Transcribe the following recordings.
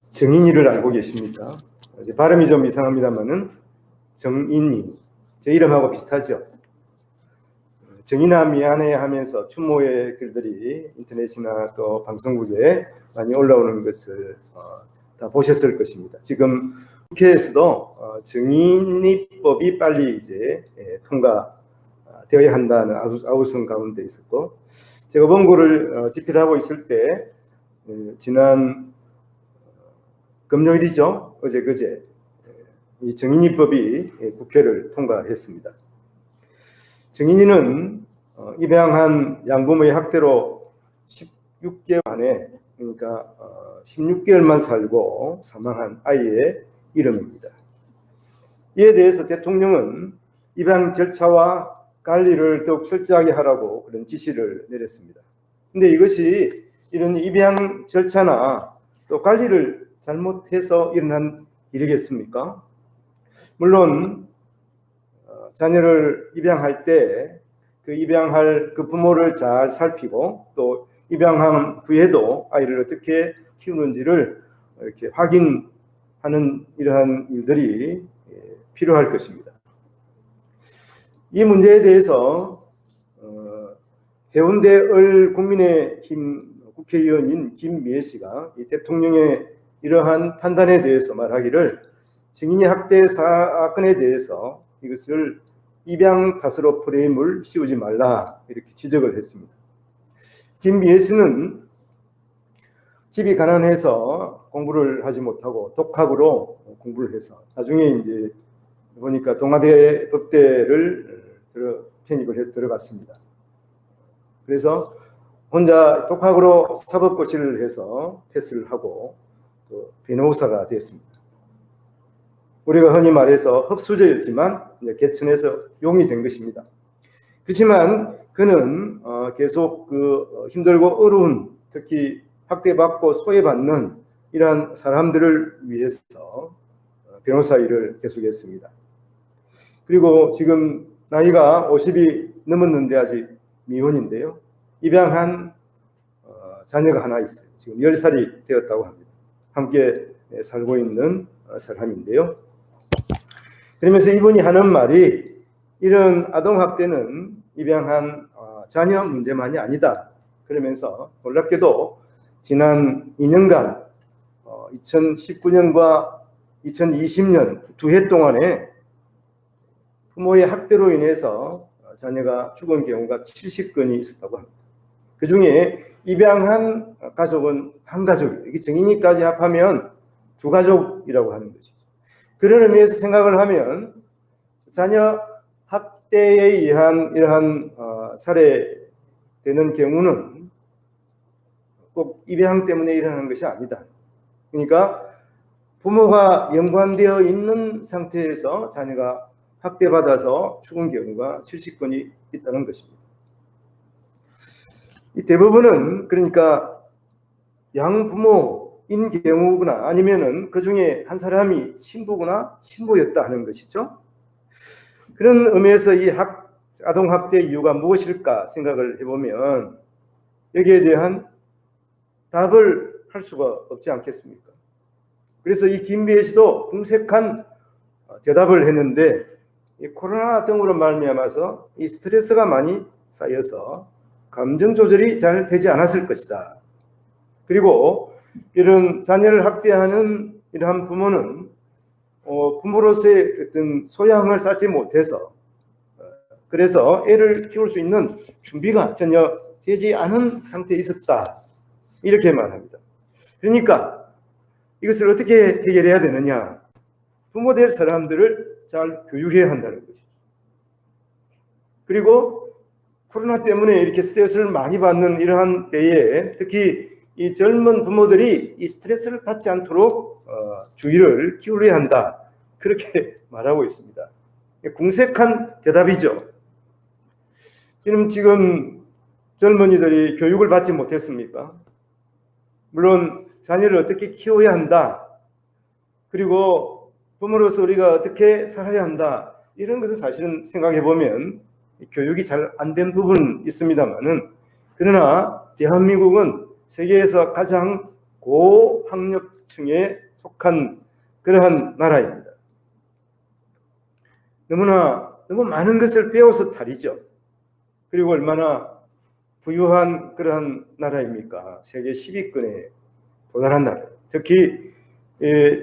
정인이를 알고 계십니까? 발음이 좀 이상합니다만은 정인이 제 이름하고 비슷하죠. 정인아 미안해 하면서 추모의 글들이 인터넷이나 또 방송국에 많이 올라오는 것을 다 보셨을 것입니다. 지금 국회에서도 정인이법이 빨리 이제 통과되어야 한다는 아우성 가운데 있었고, 제가 원고를 집필하고 있을 때 지난 금요일이죠. 그제 이 정인이법이 국회를 통과했습니다. 정인이는 입양한 양부모의 학대로 16개월 만에, 그러니까 16개월만 살고 사망한 아이의 이름입니다. 이에 대해서 대통령은 입양 절차와 관리를 더욱 철저하게 하라고 그런 지시를 내렸습니다. 근데 이것이 이런 입양 절차나 또 관리를 잘못해서 일어난 일이겠습니까? 물론 자녀를 입양할 때 그 입양할 그 부모를 잘 살피고 또 입양한 후에도 아이를 어떻게 키우는지를 이렇게 확인하는 이러한 일들이 필요할 것입니다. 이 문제에 대해서 해운대 국민의힘 국회의원인 김미애 씨가 이 대통령의 이러한 판단에 대해서 말하기를, 정인이 학대 사건에 대해서 이것을 입양 탓으로 프레임을 씌우지 말라 이렇게 지적을 했습니다. 김미애 씨는 집이 가난해서 공부를 하지 못하고 독학으로 공부를 해서 나중에 이제 보니까 동아대 법대를 편입을 해서 들어갔습니다. 그래서 혼자 독학으로 사법고시를 해서 패스를 하고 또 변호사가 됐습니다. 우리가 흔히 말해서 흙수저였지만 개천에서 용이 된 것입니다. 그렇지만 그는 계속 힘들고 어려운, 특히 학대받고 소외받는 이러한 사람들을 위해서 변호사 일을 계속했습니다. 그리고 지금 나이가 50이 넘었는데 아직 미혼인데요. 입양한 자녀가 하나 있어요. 지금 10살이 되었다고 합니다. 함께 살고 있는 사람인데요. 그러면서 이분이 하는 말이, 이런 아동학대는 입양한 자녀 문제만이 아니다. 그러면서 놀랍게도 지난 2년간 2019년과 2020년 두 해 동안에 부모의 학대로 인해서 자녀가 죽은 경우가 70건이 있었다고 합니다. 그 중에 입양한 가족은 한 가족이에요. 이게 정인이까지 합하면 두 가족이라고 하는 것이죠. 그런 의미에서 생각을 하면 자녀 학대에 의한 이러한 살해되는 경우는 꼭 입양 때문에 일어나는 것이 아니다. 그러니까 부모가 연관되어 있는 상태에서 자녀가 학대받아서 죽은 경우가 70건이 있다는 것입니다. 이 대부분은 그러니까 양부모인 경우구나, 아니면은 그 중에 한 사람이 친부거나 친모였다 하는 것이죠. 그런 의미에서 이 아동학대 이유가 무엇일까 생각을 해보면 여기에 대한 답을 할 수가 없지 않겠습니까? 그래서 이 김미애 씨도 궁색한 대답을 했는데, 이 코로나 등으로 말미암아서 이 스트레스가 많이 쌓여서 감정 조절이 잘 되지 않았을 것이다. 그리고 이런 자녀를 학대하는 이러한 부모는 부모로서의 어떤 소양을 쌓지 못해서, 그래서 애를 키울 수 있는 준비가 전혀 되지 않은 상태에 있었다. 이렇게 말합니다. 그러니까 이것을 어떻게 해결해야 되느냐? 부모 될 사람들을 잘 교육해야 한다는 것이죠. 그리고 코로나 때문에 이렇게 스트레스를 많이 받는 이러한 때에 특히 이 젊은 부모들이 이 스트레스를 받지 않도록 주의를 기울여야 한다. 그렇게 말하고 있습니다. 궁색한 대답이죠. 지금 젊은이들이 교육을 받지 못했습니까? 물론 자녀를 어떻게 키워야 한다. 그리고 부모로서 우리가 어떻게 살아야 한다. 이런 것을 사실은 생각해 보면 교육이 잘 안 된 부분은 있습니다만은, 그러나 대한민국은 세계에서 가장 고학력 층에 속한 그러한 나라입니다. 너무 많은 것을 배워서 탈이죠. 그리고 얼마나 부유한 그러한 나라입니까? 세계 10위권에 도달한 나라. 특히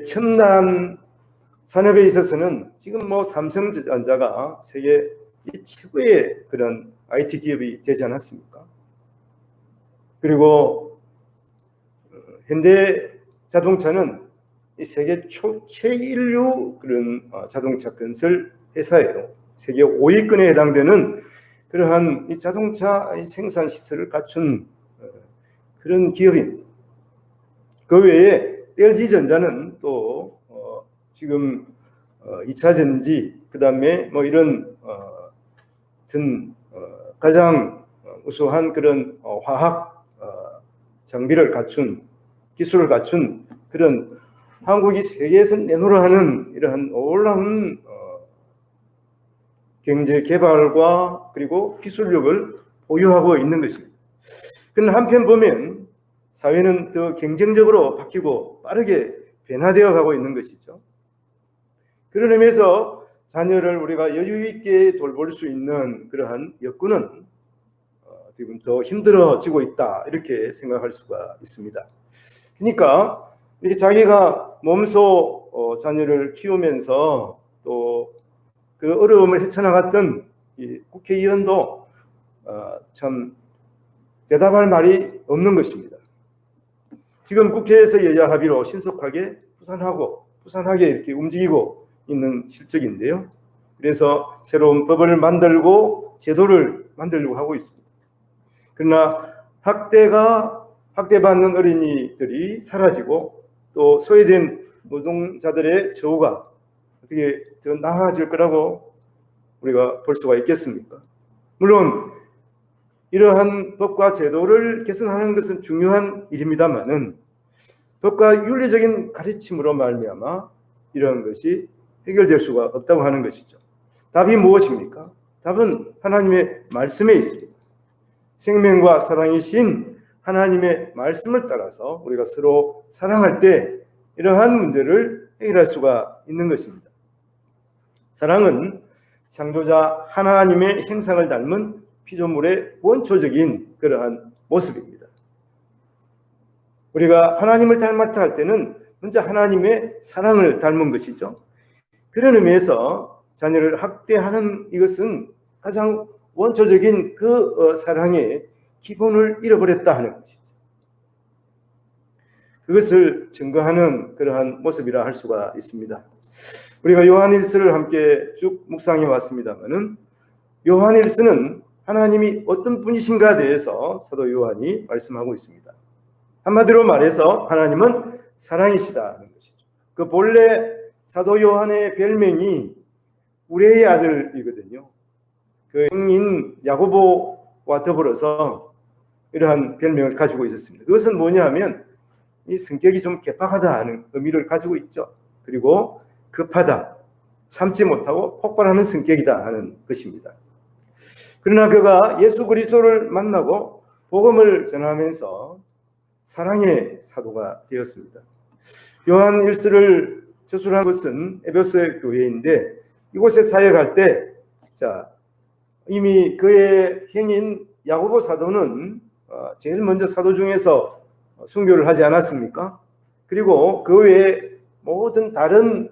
첨단 산업에 있어서는 지금 삼성전자가 세계 최고의 그런 IT 기업이 되지 않았습니까? 그리고 현대 자동차는 이 세계 최인류 그런 자동차 건설 회사예요. 세계 5위권에 해당되는 그러한 이 자동차 생산 시설을 갖춘 그런 기업입니다. 그 외에 LG전자는 또 지금 2차 전지, 그 다음에 이런 가장 우수한 그런 화학 장비를 갖춘, 기술을 갖춘 그런 한국이 세계에서 내놓으려 하는 이러한 놀라운 경제 개발과 그리고 기술력을 보유하고 있는 것입니다. 그러나 한편 보면 사회는 더 경쟁적으로 바뀌고 빠르게 변화되어 가고 있는 것이죠. 그런 의미에서 자녀를 우리가 여유 있게 돌볼 수 있는 그러한 여건은 지금 더 힘들어지고 있다, 이렇게 생각할 수가 있습니다. 그러니까 이렇게 자기가 몸소 자녀를 키우면서 또 그 어려움을 헤쳐나갔던 이 국회의원도 참 대답할 말이 없는 것입니다. 지금 국회에서 여야 합의로 신속하게 부산하게 이렇게 움직이고 있는 실적인데요. 그래서 새로운 법을 만들고 제도를 만들려고 하고 있습니다. 그러나 학대받는 어린이들이 사라지고 또 소외된 노동자들의 처우가 어떻게 더 나아질 거라고 우리가 볼 수가 있겠습니까? 물론 이러한 법과 제도를 개선하는 것은 중요한 일입니다만은 법과 윤리적인 가르침으로 말미암아 이러한 것이 해결될 수가 없다고 하는 것이죠. 답이 무엇입니까? 답은 하나님의 말씀에 있습니다. 생명과 사랑이신 하나님의 말씀을 따라서 우리가 서로 사랑할 때 이러한 문제를 해결할 수가 있는 것입니다. 사랑은 창조자 하나님의 형상을 닮은 피조물의 원초적인 그러한 모습입니다. 우리가 하나님을 닮았다 할 때는 먼저 하나님의 사랑을 닮은 것이죠. 그런 의미에서 자녀를 학대하는 이것은 가장 원초적인 그 사랑의 기본을 잃어버렸다 하는 것이죠. 그것을 증거하는 그러한 모습이라 할 수가 있습니다. 우리가 요한일서를 함께 쭉 묵상해 왔습니다만은 요한일서는 하나님이 어떤 분이신가에 대해서 사도 요한이 말씀하고 있습니다. 한마디로 말해서 하나님은 사랑이시다는 것이죠. 그 본래 사도 요한의 별명이 우레의 아들이거든요. 그 형인 야고보와 더불어서 이러한 별명을 가지고 있었습니다. 그것은 뭐냐 하면 이 성격이 좀 개팍하다는 의미를 가지고 있죠. 그리고 급하다, 참지 못하고 폭발하는 성격이다 하는 것입니다. 그러나 그가 예수 그리스도를 만나고 복음을 전하면서 사랑의 사도가 되었습니다. 요한 일서를 저술한 것은 에베소 교회인데 이곳에 사역할 때 이미 그의 형인 야고보 사도는 제일 먼저 사도 중에서 순교를 하지 않았습니까? 그리고 그 외에 모든 다른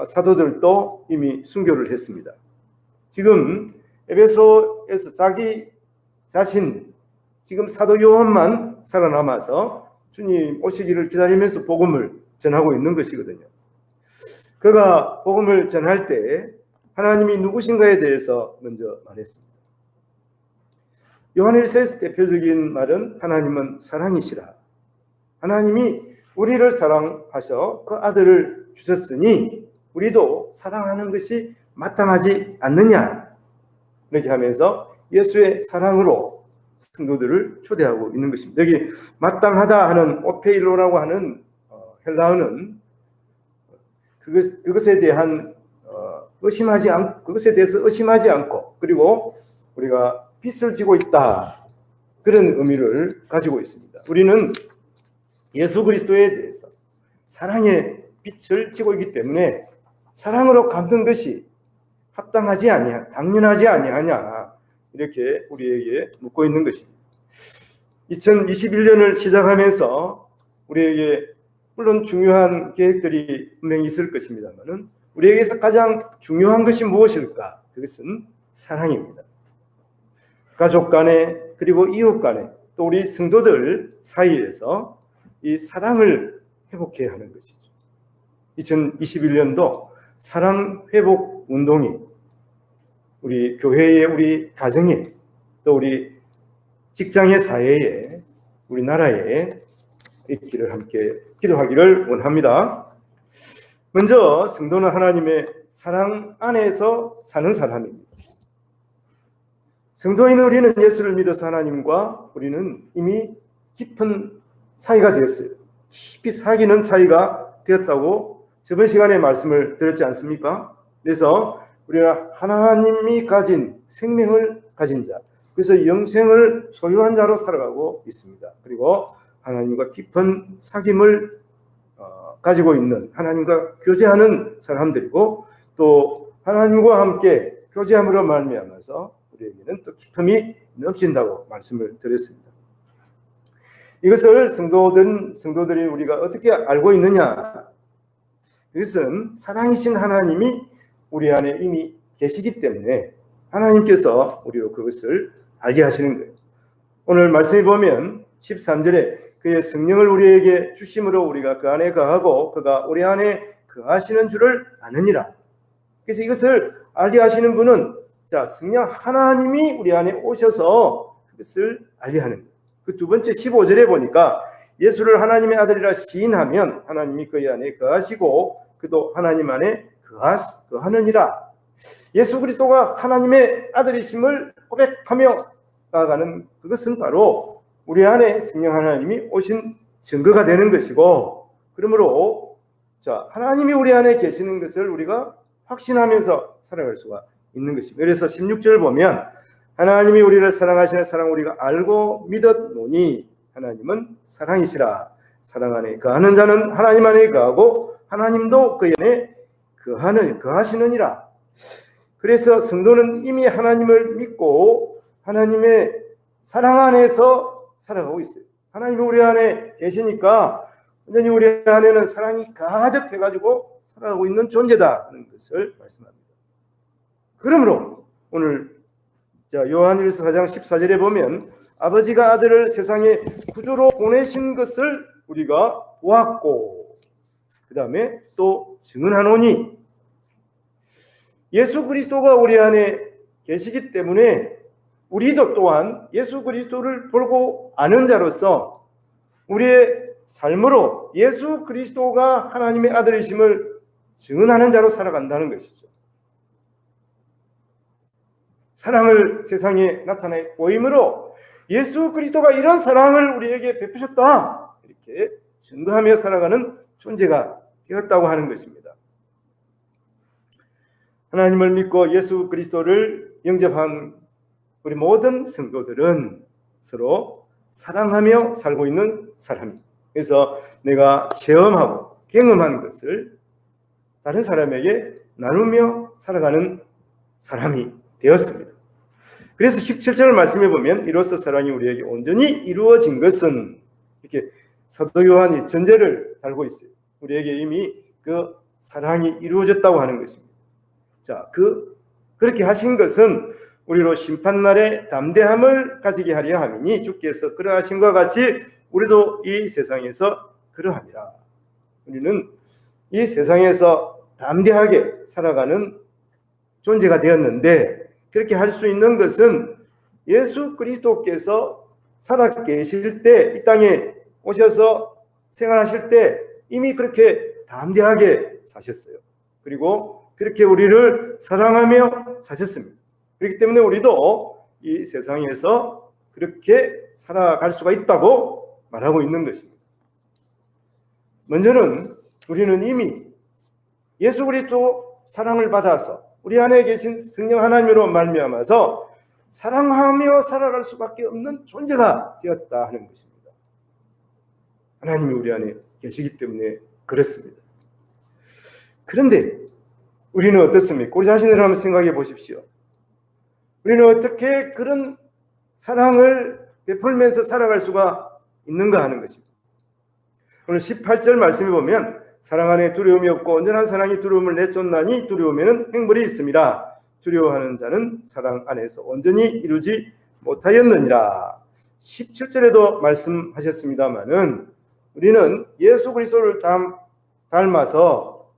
사도들도 이미 순교를 했습니다. 지금 에베소에서 자기 자신, 지금 사도 요한만 살아남아서 주님 오시기를 기다리면서 복음을 전하고 있는 것이거든요. 그가 복음을 전할 때 하나님이 누구신가에 대해서 먼저 말했습니다. 요한일서에서 대표적인 말은 하나님은 사랑이시라. 하나님이 우리를 사랑하셔 그 아들을 주셨으니 우리도 사랑하는 것이 마땅하지 않느냐, 이렇게 하면서 예수의 사랑으로 성도들을 초대하고 있는 것입니다. 여기 마땅하다 하는 오페일로라고 하는 헬라어는 그것에 대한 그것에 대해서 의심하지 않고 그리고 우리가 빚을 지고 있다, 그런 의미를 가지고 있습니다. 우리는 예수 그리스도에 대해서 사랑의 빛을 지고 있기 때문에 사랑으로 갚는 것이 합당하지 아니하, 당연하지 아니하냐, 이렇게 우리에게 묻고 있는 것입니다. 2021년을 시작하면서 우리에게 물론 중요한 계획들이 분명히 있을 것입니다만 우리에게서 가장 중요한 것이 무엇일까? 그것은 사랑입니다. 가족 간에 그리고 이웃 간에 또 우리 성도들 사이에서 이 사랑을 회복해야 하는 것이죠. 2021년도 사랑 회복 운동이 우리 교회에, 우리 가정에, 또 우리 직장의 사회에, 우리나라에 있기를 함께 기도하기를 원합니다. 먼저 성도는 하나님의 사랑 안에서 사는 사람입니다. 성도인 우리는 예수를 믿어서 하나님과 우리는 이미 깊은 사이가 되었어요. 깊이 사귀는 사이가 되었다고 저번 시간에 말씀을 드렸지 않습니까? 그래서 우리가 하나님이 가진 생명을 가진 자, 그래서 영생을 소유한 자로 살아가고 있습니다. 그리고 하나님과 깊은 사귐을 가지고 있는, 하나님과 교제하는 사람들이고, 또 하나님과 함께 교제함으로 말미암아서 우리에게는 또 기쁨이 넘친다고 말씀을 드렸습니다. 이것을 성도들이 우리가 어떻게 알고 있느냐? 이것은 사랑이신 하나님이 우리 안에 이미 계시기 때문에 하나님께서 우리로 그것을 알게 하시는 거예요. 오늘 말씀해 보면 13절에 그의 성령을 우리에게 주심으로 우리가 그 안에 거하고 그가 우리 안에 거하시는 줄을 아느니라. 그래서 이것을 알게 하시는 분은 성령 하나님이 우리 안에 오셔서 그것을 알게 하는 거예요. 그 두 번째 15절에 보니까 예수를 하나님의 아들이라 시인하면 하나님이 그의 안에 거하시고 그도 하나님 안에 거하느니라. 예수 그리스도가 하나님의 아들이심을 고백하며 나아가는 그것은 바로 우리 안에 성령 하나님이 오신 증거가 되는 것이고, 그러므로 하나님이 우리 안에 계시는 것을 우리가 확신하면서 살아갈 수가 있는 것입니다. 그래서 16절 보면 하나님이 우리를 사랑하시는 사랑 우리가 알고 믿었노니 하나님은 사랑이시라. 사랑 안에 거하는 자는 하나님 안에 거하고 하나님도 그 안에 거하시느니라. 그래서 성도는 이미 하나님을 믿고 하나님의 사랑 안에서 살아가고 있어요. 하나님이 우리 안에 계시니까 완전히 우리 안에는 사랑이 가득해가지고 살아가고 있는 존재다 하는 것을 말씀합니다. 그러므로 오늘 요한일서 4장 14절에 보면 아버지가 아들을 세상에 구주로 보내신 것을 우리가 보았고 그 다음에 또 증언하노니, 예수 그리스도가 우리 안에 계시기 때문에 우리도 또한 예수 그리스도를 보고 아는 자로서 우리의 삶으로 예수 그리스도가 하나님의 아들이심을 증언하는 자로 살아간다는 것이죠. 사랑을 세상에 나타내 보임으로 예수 그리스도가 이런 사랑을 우리에게 베푸셨다, 이렇게 증거하며 살아가는 존재가 되었다고 하는 것입니다. 하나님을 믿고 예수 그리스도를 영접한 우리 모든 성도들은 서로 사랑하며 살고 있는 사람입니다. 그래서 내가 체험하고 경험한 것을 다른 사람에게 나누며 살아가는 사람이 되었습니다. 그래서 17절 말씀해 보면 이로써 사랑이 우리에게 온전히 이루어진 것은, 이렇게 사도 요한이 전제를 달고 있어요. 우리에게 이미 그 사랑이 이루어졌다고 하는 것입니다. 그렇게 하신 것은 우리로 심판날에 담대함을 가지게 하려 함이니 주께서 그러하신 것 같이 우리도 이 세상에서 그러하니라. 우리는 이 세상에서 담대하게 살아가는 존재가 되었는데, 그렇게 할 수 있는 것은 예수 그리스도께서 살아 계실 때, 이 땅에 오셔서 생활하실 때 이미 그렇게 담대하게 사셨어요. 그리고 그렇게 우리를 사랑하며 사셨습니다. 그렇기 때문에 우리도 이 세상에서 그렇게 살아갈 수가 있다고 말하고 있는 것입니다. 먼저는 우리는 이미 예수 그리스도 사랑을 받아서 우리 안에 계신 성령 하나님으로 말미암아서 사랑하며 살아갈 수밖에 없는 존재가 되었다 하는 것입니다. 하나님이 우리 안에 계시기 때문에 그렇습니다. 그런데 우리는 어떻습니까? 우리 자신을 한번 생각해 보십시오. 우리는 어떻게 그런 사랑을 베풀면서 살아갈 수가 있는가 하는 것입니다. 오늘 18절 말씀에 보면 사랑 안에 두려움이 없고 온전한 사랑이 두려움을 내쫓나니 두려움에는 행벌이 있습니다. 두려워하는 자는 사랑 안에서 온전히 이루지 못하였느니라. 17절에도 말씀하셨습니다마는 우리는 예수 그리스도를 닮아서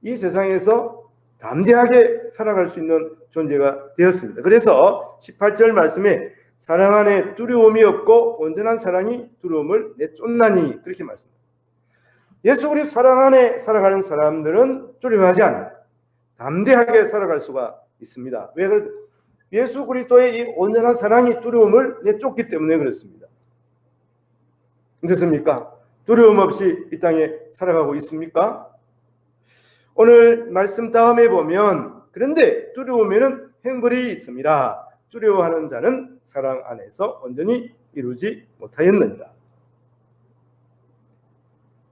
이 세상에서 담대하게 살아갈 수 있는 존재가 되었습니다. 그래서 18절 말씀에 사랑 안에 두려움이 없고 온전한 사랑이 두려움을 내쫓나니 그렇게 말씀합니다. 예수 그리스도 사랑 안에 살아가는 사람들은 두려워하지 않아요. 담대하게 살아갈 수가 있습니다. 왜 그럴까요? 예수 그리스도의 이 온전한 사랑이 두려움을 내쫓기 때문에 그렇습니다. 어떻습니까? 두려움 없이 이 땅에 살아가고 있습니까? 오늘 말씀 다음에 보면 그런데 두려움에는 행벌이 있습니다. 두려워하는 자는 사랑 안에서 온전히 이루지 못하였느니라.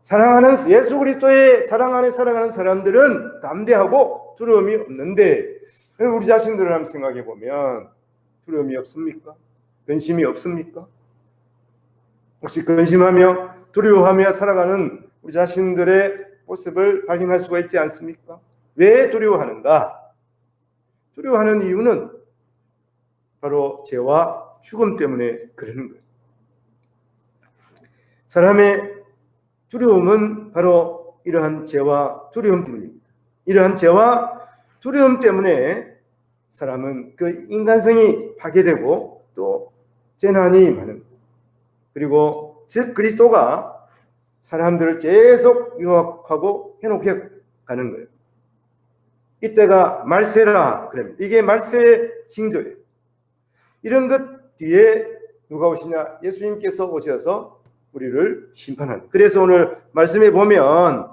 사랑하는 예수 그리스도의 사랑 안에 살아가는 사람들은 담대하고 두려움이 없는데 우리 자신들을 한번 생각해 보면 두려움이 없습니까? 근심이 없습니까? 혹시 근심하며 두려워하며 살아가는 우리 자신들의 모습을 발견할 수가 있지 않습니까? 왜 두려워하는가? 두려워하는 이유는 바로 죄와 죽음 때문에 그러는 거예요. 사람의 두려움은 바로 이러한 죄와 두려움 때문입니다. 이러한 죄와 두려움 때문에 사람은 그 인간성이 파괴되고 또 재난이 많은, 그리고 즉 그리스도가 사람들을 계속 유혹하고 해놓게 가는 거예요. 이때가 말세라 그럽니다. 이게 말세의 징조예요. 이런 것 뒤에 누가 오시냐? 예수님께서 오셔서 우리를 심판하는. 그래서 오늘 말씀해 보면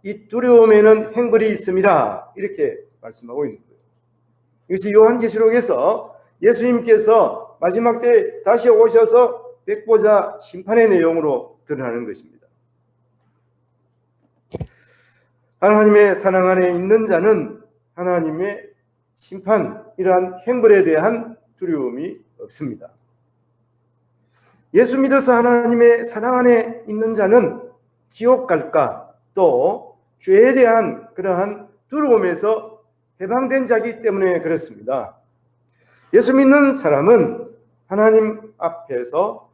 이 두려움에는 행벌이 있음이라 이렇게 말씀하고 있는 거예요. 이것이 요한계시록에서 예수님께서 마지막 때 다시 오셔서 백보자 심판의 내용으로 드러나는 것입니다. 하나님의 사랑 안에 있는 자는 하나님의 심판, 이러한 행벌에 대한 두려움이 없습니다. 예수 믿어서 하나님의 사랑 안에 있는 자는 지옥 갈까, 또 죄에 대한 그러한 두려움에서 해방된 자이기 때문에 그렇습니다. 예수 믿는 사람은 하나님 앞에서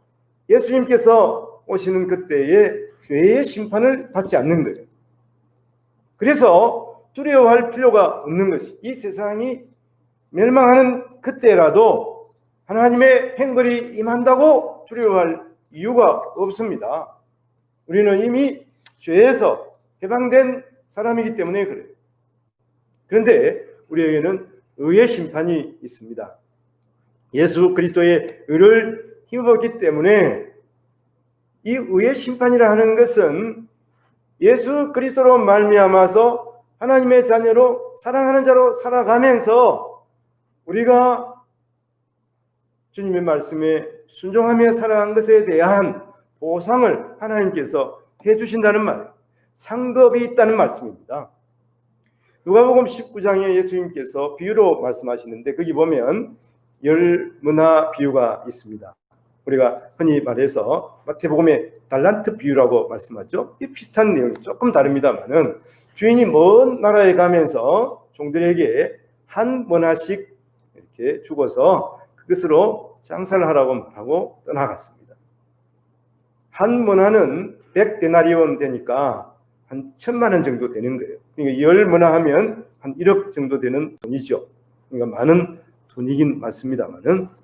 예수님께서 오시는 그때에 죄의 심판을 받지 않는 거예요. 그래서 두려워할 필요가 없는 것이, 이 세상이 멸망하는 그때라도 하나님의 행벌이 임한다고 두려워할 이유가 없습니다. 우리는 이미 죄에서 해방된 사람이기 때문에 그래요. 그런데 우리에게는 의의 심판이 있습니다. 예수 그리스도의 의를 힘입었기 때문에 이 의의 심판이라 하는 것은 예수 그리스도로 말미암아서 하나님의 자녀로 사랑하는 자로 살아가면서 우리가 주님의 말씀에 순종하며 살아간 것에 대한 보상을 하나님께서 해주신다는 말, 상급이 있다는 말씀입니다. 누가복음 19장에 예수님께서 비유로 말씀하시는데 거기 보면 열 문화 비유가 있습니다. 우리가 흔히 말해서 마태복음의 달란트 비유라고 말씀하죠. 이 비슷한 내용이 조금 다릅니다만은 주인이 먼 나라에 가면서 종들에게 한 문화씩 이렇게 주고서 그것으로 장사를 하라고 말하고 떠나갔습니다. 한 문화는 100데나리온 되니까 한 1,000만 원 정도 되는 거예요. 그러니까 10문화 하면 한 1억 정도 되는 돈이죠. 그러니까 많은 돈이긴 맞습니다만은.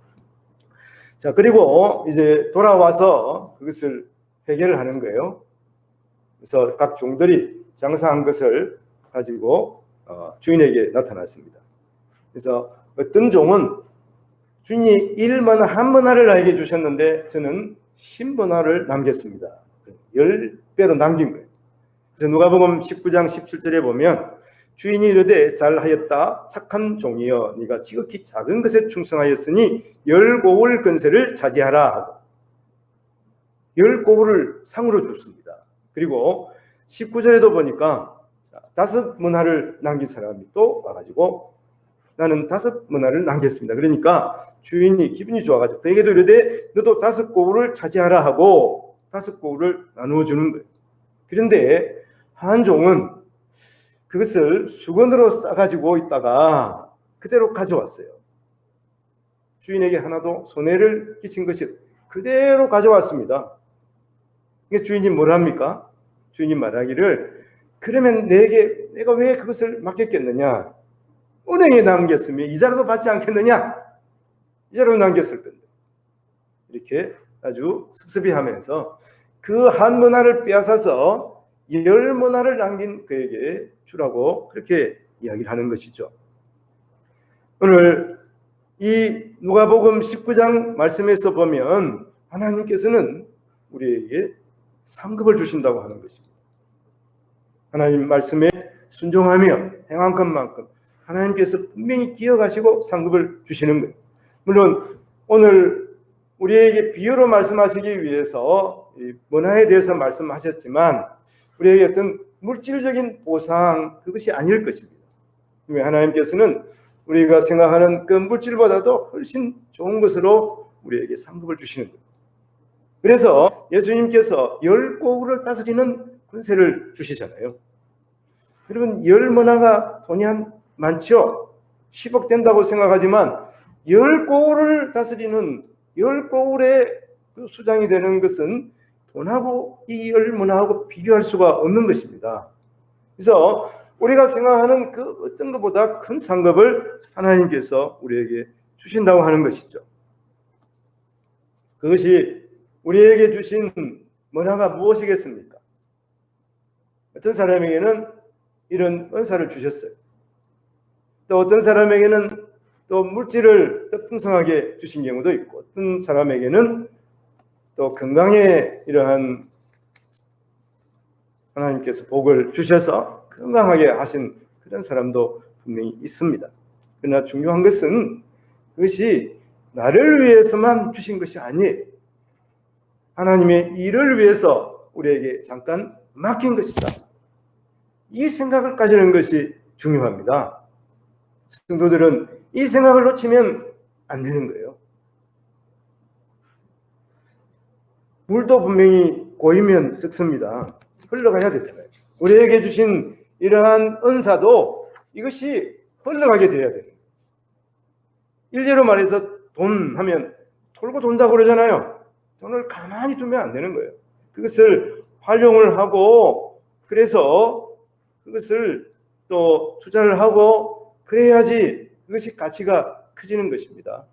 자, 그리고 이제 돌아와서 그것을 회개를 하는 거예요. 그래서 각 종들이 장사한 것을 가지고 주인에게 나타났습니다. 그래서 어떤 종은 주인이 1문화, 한 문화를 나에게 주셨는데 저는 10문화를 남겼습니다. 10배로 남긴 거예요. 그래서 누가복음 19장 17절에 보면 주인이 이르되 잘하였다 착한 종이여 네가 지극히 작은 것에 충성하였으니 10고울 건세를 차지하라 하고 10고울을 상으로 줬습니다. 그리고 19절에도 보니까 5문화를 남긴 사람이 또 와가지고 나는 5문화를 남겼습니다. 그러니까 주인이 기분이 좋아가지고 그에게도 이르되 너도 5고울을 차지하라 하고 5고울을 나누어 주는 거예요. 그런데 한 종은 그것을 수건으로 싸가지고 있다가 그대로 가져왔어요. 주인에게 하나도 손해를 끼친 것이 그대로 가져왔습니다. 주인이 뭘 합니까? 주인이 말하기를 그러면 내가 왜 그것을 맡겼겠느냐? 은행에 남겼으면 이자라도 받지 않겠느냐? 이자로 남겼을 건데. 이렇게 아주 섭섭해 하면서 그 한 문화를 빼앗아서 10문화를 남긴 그에게 주라고 그렇게 이야기를 하는 것이죠. 오늘 이 누가복음 19장 말씀에서 보면 하나님께서는 우리에게 상급을 주신다고 하는 것입니다. 하나님 말씀에 순종하며 행한 것만큼 하나님께서 분명히 기억하시고 상급을 주시는 거예요. 물론 오늘 우리에게 비유로 말씀하시기 위해서 문화에 대해서 말씀하셨지만 우리에게 어떤 물질적인 보상 그것이 아닐 것입니다. 하나님께서는 우리가 생각하는 그 물질보다도 훨씬 좋은 것으로 우리에게 상급을 주시는 거예요. 그래서 예수님께서 10고울을 다스리는 권세를 주시잖아요. 여러분 10문화가 돈이 많죠? 10억 된다고 생각하지만 10고울을 다스리는 10고울의 그 수장이 되는 것은 돈하고 이 10문화하고 비교할 수가 없는 것입니다. 그래서 우리가 생각하는 그 어떤 것보다 큰 상급을 하나님께서 우리에게 주신다고 하는 것이죠. 그것이 우리에게 주신 문화가 무엇이겠습니까? 어떤 사람에게는 이런 은사를 주셨어요. 또 어떤 사람에게는 또 물질을 더 풍성하게 주신 경우도 있고 어떤 사람에게는 또 건강에 이러한 하나님께서 복을 주셔서 건강하게 하신 그런 사람도 분명히 있습니다. 그러나 중요한 것은 그것이 나를 위해서만 주신 것이 아니에요. 하나님의 일을 위해서 우리에게 잠깐 맡긴 것이다. 이 생각을 가지는 것이 중요합니다. 성도들은 이 생각을 놓치면 안 되는 거예요. 물도 분명히 고이면 썩습니다. 흘러가야 되잖아요. 우리에게 주신 이러한 은사도 이것이 흘러가게 돼야 돼요. 일례로 말해서 돈 하면 돌고 돈다고 그러잖아요. 돈을 가만히 두면 안 되는 거예요. 그것을 활용을 하고 그래서 그것을 또 투자를 하고 그래야지 그것이 가치가 커지는 것입니다.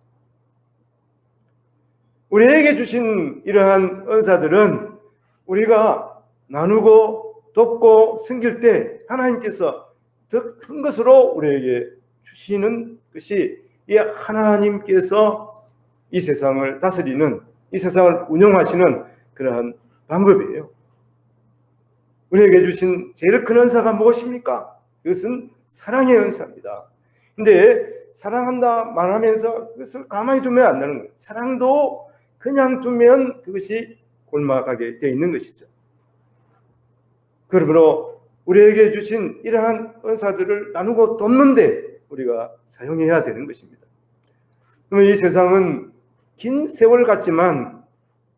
우리에게 주신 이러한 은사들은 우리가 나누고 돕고 섬길 때 하나님께서 더 큰 것으로 우리에게 주시는 것이 이 하나님께서 이 세상을 다스리는 이 세상을 운영하시는 그러한 방법이에요. 우리에게 주신 제일 큰 은사가 무엇입니까? 이것은 사랑의 은사입니다. 근데 사랑한다 말하면서 그것을 가만히 두면 안 되는 거예요. 사랑도 그냥 두면 그것이 골마가게 되어 있는 것이죠. 그러므로 우리에게 주신 이러한 은사들을 나누고 돕는데 우리가 사용해야 되는 것입니다. 그러면 이 세상은 긴 세월 같지만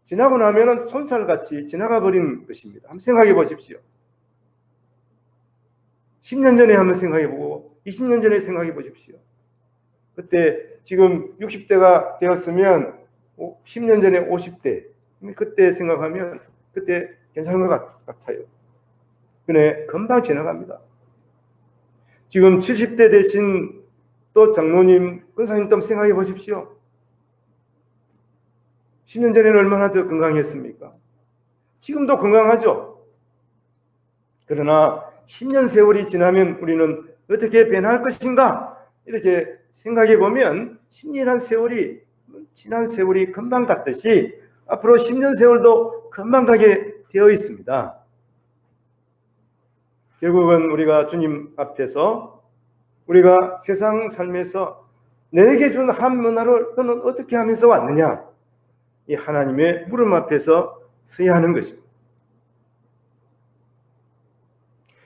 지나고 나면 손살같이 지나가 버린 것입니다. 한번 생각해 보십시오. 10년 전에 한번 생각해 보고 20년 전에 생각해 보십시오. 그때 지금 60대가 되었으면 10년 전에 50대 그때 생각하면 그때 괜찮은 것 같아요. 그래 금방 지나갑니다. 지금 70대 되신 또 장로님, 권사님 또 생각해 보십시오. 10년 전에는 얼마나 더 건강했습니까? 지금도 건강하죠. 그러나 10년 세월이 지나면 우리는 어떻게 변할 것인가? 이렇게 생각해 보면 10년이란 세월이 지난 세월이 금방 갔듯이 앞으로 10년 세월도 금방 가게 되어 있습니다. 결국은 우리가 주님 앞에서 우리가 세상 삶에서 내게 준 한 문화를 너는 어떻게 하면서 왔느냐? 이 하나님의 물음 앞에서 서야 하는 것입니다.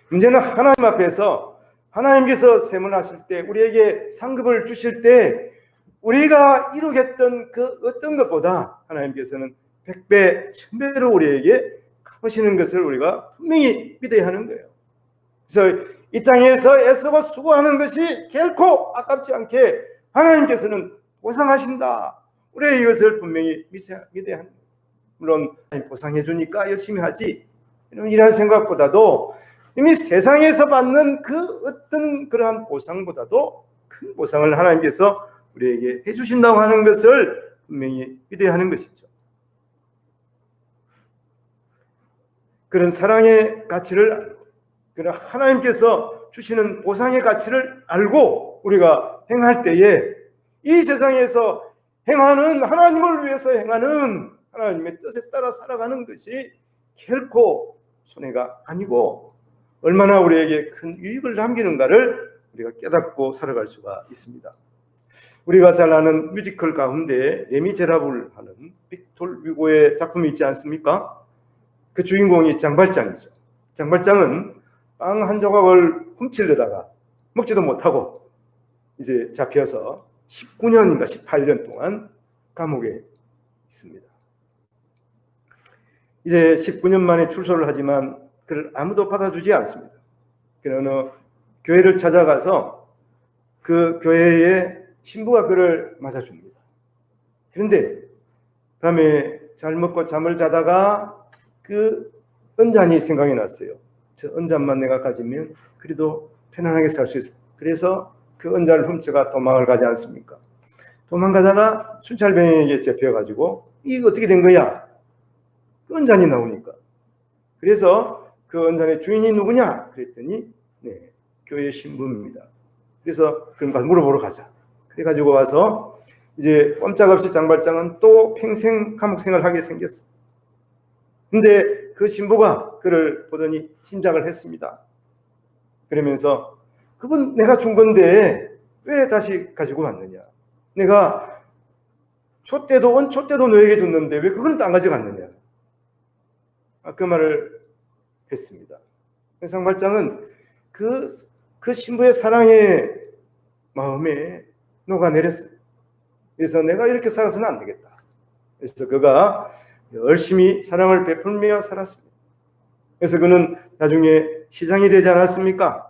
문제는 하나님 앞에서 하나님께서 세문하실 때, 우리에게 상급을 주실 때 우리가 이루겠던 그 어떤 것보다 하나님께서는 100배, 1000배로 우리에게 갚으시는 것을 우리가 분명히 믿어야 하는 거예요. 그래서 이 땅에서 애쓰고 수고하는 것이 결코 아깝지 않게 하나님께서는 보상하신다. 우리가 이것을 분명히 믿어야 합니다. 물론 보상해 주니까 열심히 하지, 이런 생각보다도 이미 세상에서 받는 그 어떤 그러한 보상보다도 큰 보상을 하나님께서 우리에게 해주신다고 하는 것을 분명히 믿어야 하는 것이죠. 그런 사랑의 가치를 알고, 그런 하나님께서 주시는 보상의 가치를 알고 우리가 행할 때에 이 세상에서 행하는, 하나님을 위해서 행하는 하나님의 뜻에 따라 살아가는 것이 결코 손해가 아니고 얼마나 우리에게 큰 유익을 남기는가를 우리가 깨닫고 살아갈 수가 있습니다. 우리가 잘 아는 뮤지컬 가운데 레미제라블 하는 빅톨 위고의 작품이 있지 않습니까? 그 주인공이 장발장이죠. 장발장은 빵 한 조각을 훔치려다가 먹지도 못하고 이제 잡혀서 19년인가 18년 동안 감옥에 있습니다. 이제 19년 만에 출소를 하지만 그를 아무도 받아주지 않습니다. 그는 교회를 찾아가서 그 교회의 신부가 그를 맞아줍니다. 그런데 밤에 잘 먹고 잠을 자다가 그 은잔이 생각이 났어요. 저 은잔만 내가 가지면 그래도 편안하게 살 수 있어요. 그래서 그 은잔을 훔쳐가 도망을 가지 않습니까? 도망가다가 순찰병에게 잡혀가지고 이게 어떻게 된 거야? 그 은잔이 나오니까. 그래서 그 은잔의 주인이 누구냐? 그랬더니 네, 교회 신부입니다. 그래서 그럼 물어보러 가자. 그래가지고 와서 이제 꼼짝없이 장발장은 또 평생 감옥 생활을 하게 생겼어. 근데 그 신부가 그를 보더니 짐작을 했습니다. 그러면서 그건 내가 준 건데 왜 다시 가지고 왔느냐? 내가 촛대도 너에게 줬는데 왜 그건 안 가져갔느냐? 그 말을 했습니다. 장발장은 그 신부의 사랑의 마음에 녹아내렸어요. 그래서 내가 이렇게 살아서는 안 되겠다. 그래서 그가 열심히 사랑을 베풀며 살았습니다. 그래서 그는 나중에 시장이 되지 않았습니까?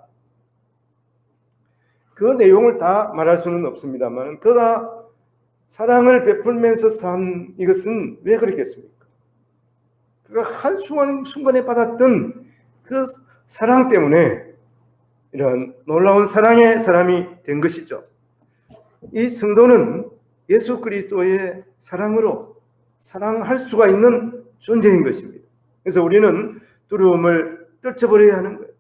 그 내용을 다 말할 수는 없습니다만 그가 사랑을 베풀면서 산 이것은 왜 그랬겠습니까? 그가 한순간에 받았던 그 사랑 때문에 이런 놀라운 사랑의 사람이 된 것이죠. 이 성도는 예수 그리스도의 사랑으로 사랑할 수가 있는 존재인 것입니다. 그래서 우리는 두려움을 떨쳐버려야 하는 거예요.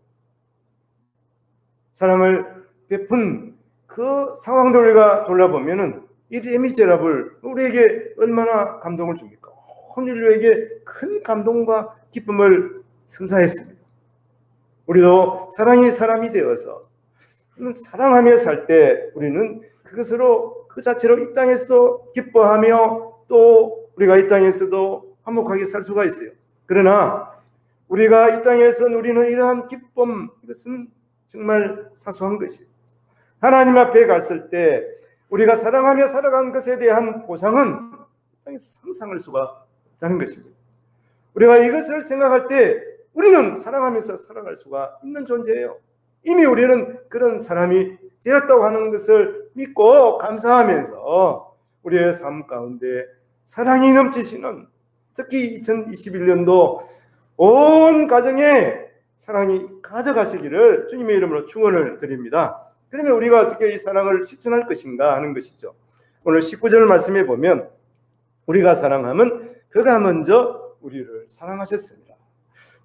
사랑을 베푼 그 상황들 우리가 돌아보면은 이 레미제라블 우리에게 얼마나 감동을 줍니까? 온 인류에게 큰 감동과 기쁨을 선사했습니다. 우리도 사랑의 사람이 되어서 사랑하며 살 때 우리는 그것으로 그 자체로 이 땅에서도 기뻐하며 또 우리가 이 땅에서도 화목하게 살 수가 있어요. 그러나 우리가 이 땅에서 누리는 이러한 기쁨, 이것은 정말 사소한 것이에요. 하나님 앞에 갔을 때 우리가 사랑하며 살아간 것에 대한 보상은 상상할 수가 없다는 것입니다. 우리가 이것을 생각할 때 우리는 사랑하면서 살아갈 수가 있는 존재예요. 이미 우리는 그런 사람이 되었다고 하는 것을 믿고 감사하면서 우리의 삶 가운데 사랑이 넘치시는, 특히 2021년도 온 가정에 사랑이 가져가시기를 주님의 이름으로 축원을 드립니다. 그러면 우리가 어떻게 이 사랑을 실천할 것인가 하는 것이죠. 오늘 19절 말씀에 보면 우리가 사랑하면 그가 먼저 우리를 사랑하셨습니다.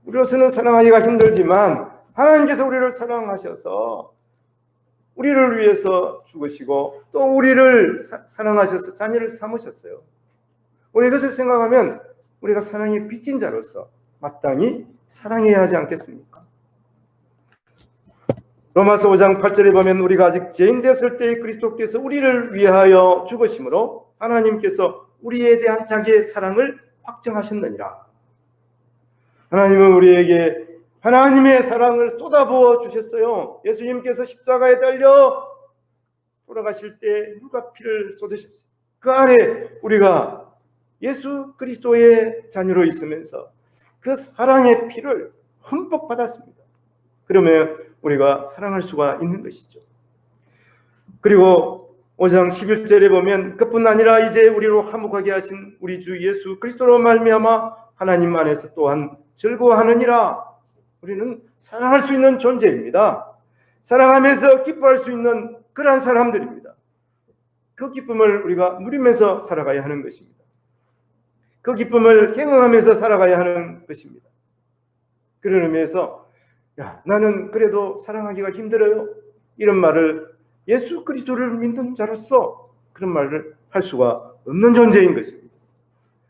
우리로서는 사랑하기가 힘들지만 하나님께서 우리를 사랑하셔서 우리를 위해서 죽으시고 또 우리를 사랑하셔서 자녀를 삼으셨어요. 우리 이것을 생각하면 우리가 사랑의 빚진 자로서 마땅히 사랑해야 하지 않겠습니까? 로마서 5장 8절에 보면 우리가 아직 죄인 되었을 때 그리스도께서 우리를 위하여 죽으심으로 하나님께서 우리에 대한 자기의 사랑을 확정하셨느니라. 하나님은 우리에게 하나님의 사랑을 쏟아부어 주셨어요. 예수님께서 십자가에 달려 돌아가실 때 물과 피를 쏟으셨어요. 그 안에 우리가 예수 그리스도의 자녀로 있으면서 그 사랑의 피를 흠뻑 받았습니다. 그러면 우리가 사랑할 수가 있는 것이죠. 그리고 5장 11절에 보면 그뿐 아니라 이제 우리로 화목하게 하신 우리 주 예수 그리스도로 말미암아 하나님 안에서 또한 즐거워하느니라. 우리는 사랑할 수 있는 존재입니다. 사랑하면서 기뻐할 수 있는 그러한 사람들입니다. 그 기쁨을 우리가 누리면서 살아가야 하는 것입니다. 그 기쁨을 경험하면서 살아가야 하는 것입니다. 그런 의미에서 나는 그래도 사랑하기가 힘들어요, 이런 말을 예수 그리스도를 믿는 자로서 그런 말을 할 수가 없는 존재인 것입니다.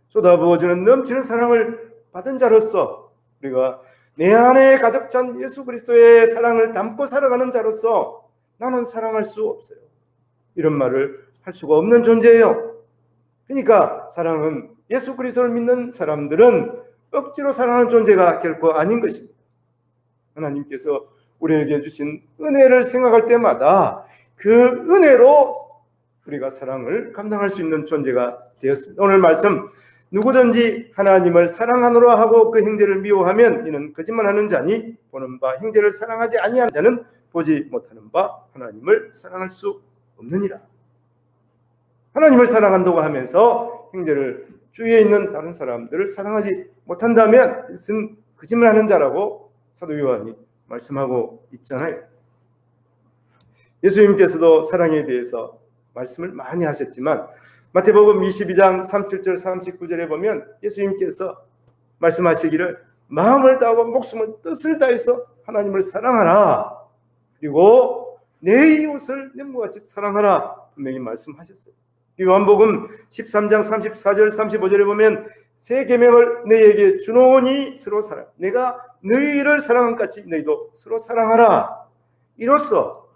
쏟아부어주는 넘치는 사랑을 받은 자로서 우리가 내 안에 가득 찬 예수 그리스도의 사랑을 담고 살아가는 자로서 나는 사랑할 수 없어요, 이런 말을 할 수가 없는 존재예요. 그러니까 사랑은 예수 그리스도를 믿는 사람들은 억지로 사랑하는 존재가 결코 아닌 것입니다. 하나님께서 우리에게 주신 은혜를 생각할 때마다 그 은혜로 우리가 사랑을 감당할 수 있는 존재가 되었습니다. 오늘 말씀, 누구든지 하나님을 사랑하노라 하고 그 형제를 미워하면 이는 거짓말하는 자니 보는 바 형제를 사랑하지 아니하는 자는 보지 못하는 바 하나님을 사랑할 수 없느니라. 하나님을 사랑한다고 하면서 형제를, 주위에 있는 다른 사람들을 사랑하지 못한다면 그것은 거짓말하는 자라고 사도 요한이 말씀하고 있잖아요. 예수님께서도 사랑에 대해서 말씀을 많이 하셨지만 마태복음 22장 37절 39절에 보면 예수님께서 말씀하시기를 마음을 다하고 목숨을 뜻을 다해서 하나님을 사랑하라, 그리고 내 이웃을 내 몸같이 사랑하라 분명히 말씀하셨어요. 요한복음 13장 34절 35절에 보면 새 계명을 너희에게 주노니 서로 사랑, 내가 너희를 사랑한 같이 너희도 서로 사랑하라. 이로써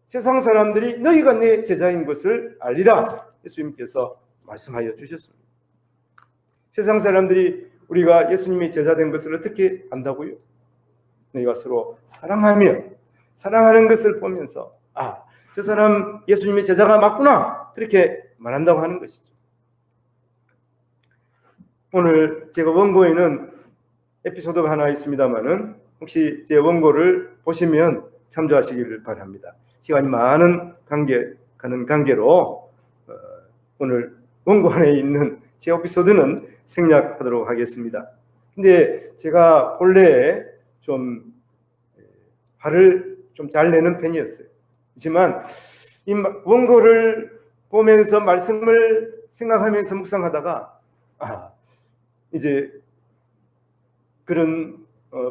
세상 사람들이 너희가 내 제자인 것을 알리라. 예수님께서 말씀하여 주셨습니다. 세상 사람들이 우리가 예수님의 제자된 것을 어떻게 안다고요? 너희가 서로 사랑하며, 사랑하는 것을 보면서 저 사람 예수님의 제자가 맞구나, 그렇게 말한다고 하는 것이죠. 오늘 제가 원고에는 에피소드가 하나 있습니다만은 혹시 제 원고를 보시면 참조하시기를 바랍니다. 시간이 많은 관계로 오늘 원고 안에 있는 제 에피소드는 생략하도록 하겠습니다. 근데 제가 본래 좀 화를 좀 잘 내는 편이었어요. 하지만 이 원고를 보면서 말씀을 생각하면서 묵상하다가 이제 그런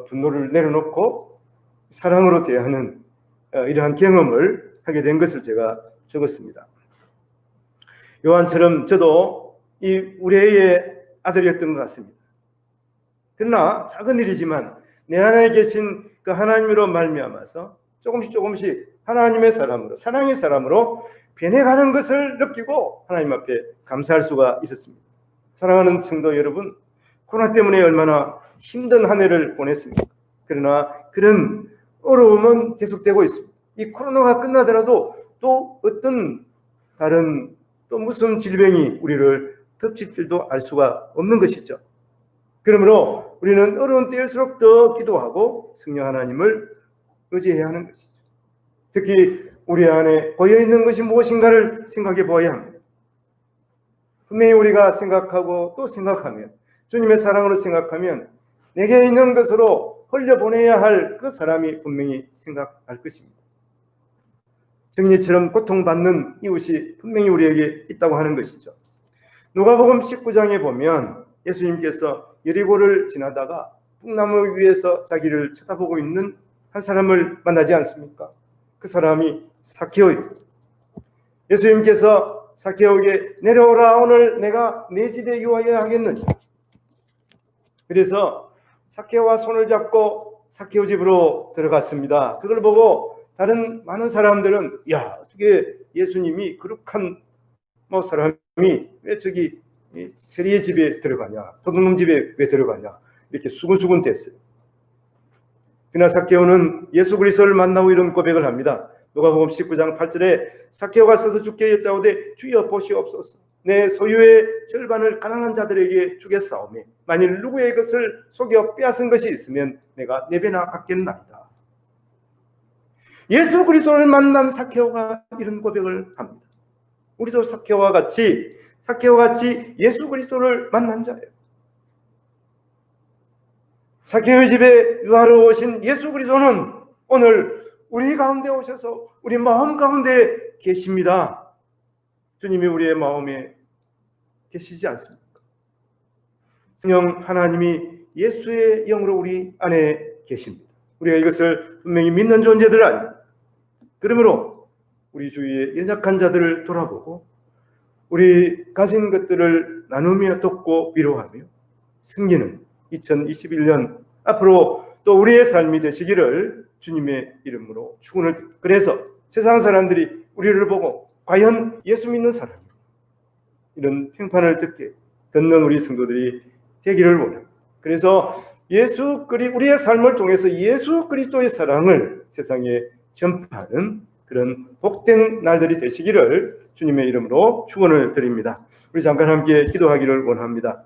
분노를 내려놓고 사랑으로 대하는 이러한 경험을 하게 된 것을 제가 적었습니다. 요한처럼 저도 이 우리의 아들이었던 것 같습니다. 그러나 작은 일이지만 내 안에 계신 그 하나님으로 말미암아서 조금씩 하나님의 사람으로, 사랑의 사람으로 변해가는 것을 느끼고 하나님 앞에 감사할 수가 있었습니다. 사랑하는 성도 여러분, 코로나 때문에 얼마나 힘든 한 해를 보냈습니까? 그러나 그런 어려움은 계속되고 있습니다. 이 코로나가 끝나더라도 또 어떤 다른 또 무슨 질병이 우리를 덮칠 줄도 알 수가 없는 것이죠. 그러므로 우리는 어려운 때일수록 더 기도하고 성령 하나님을 의지해야 하는 것이죠. 특히 우리 안에 고여있는 것이 무엇인가를 생각해 보아야 합니다. 분명히 우리가 생각하고 또 생각하면, 주님의 사랑으로 생각하면 내게 있는 것으로 흘려보내야 할 그 사람이 분명히 생각할 것입니다. 정인이처럼 고통받는 이웃이 분명히 우리에게 있다고 하는 것이죠. 누가복음 19장에 보면 예수님께서 여리고를 지나다가 뽕나무 위에서 자기를 쳐다보고 있는 한 사람을 만나지 않습니까? 그 사람이 삭개오입니다. 예수님께서 삭개오에게 내려오라, 오늘 내가 내 집에 유하여야 하겠느냐. 그래서 삭개오와 손을 잡고 삭개오 집으로 들어갔습니다. 그걸 보고 다른 많은 사람들은 어떻게 예수님이 거룩한 사람이 왜 저기 세리의 집에 들어가냐, 도둑놈 집에 왜 들어가냐, 이렇게 수근수근 됐어요. 그러나 삭개오는 예수 그리스도를 만나고 이런 고백을 합니다. 누가복음 19장 8절에 삭개오가 서서 주께 여짜오되 주여 보시옵소서. 내 소유의 절반을 가난한 자들에게 주겠사오매 만일 누구의 것을 속여 빼앗은 것이 있으면 내가 4배나 갚겠나이다. 예수 그리스도를 만난 삭개오가 이런 고백을 합니다. 우리도 삭개오와 같이 예수 그리스도를 만난 자예요. 삭개오의 집에 유하러 오신 예수 그리스도는 오늘 우리 가운데 오셔서 우리 마음 가운데 계십니다. 주님이 우리의 마음에 계시지 않습니까? 성령 하나님이 예수의 영으로 우리 안에 계십니다. 우리가 이것을 분명히 믿는 존재들 아닙니다. 그러므로 우리 주위의 연약한 자들을 돌아보고 우리 가진 것들을 나누며 돕고 위로하며 승리는 2021년 앞으로 또 우리의 삶이 되시기를 주님의 이름으로 축원을. 그래서 세상 사람들이 우리를 보고 과연 예수 믿는 사람이 이런 평판을 듣는 우리 성도들이 되기를 원합니다. 그래서 우리의 삶을 통해서 예수 그리스도의 사랑을 세상에 전파하는 그런 복된 날들이 되시기를 주님의 이름으로 축원을 드립니다. 우리 잠깐 함께 기도하기를 원합니다.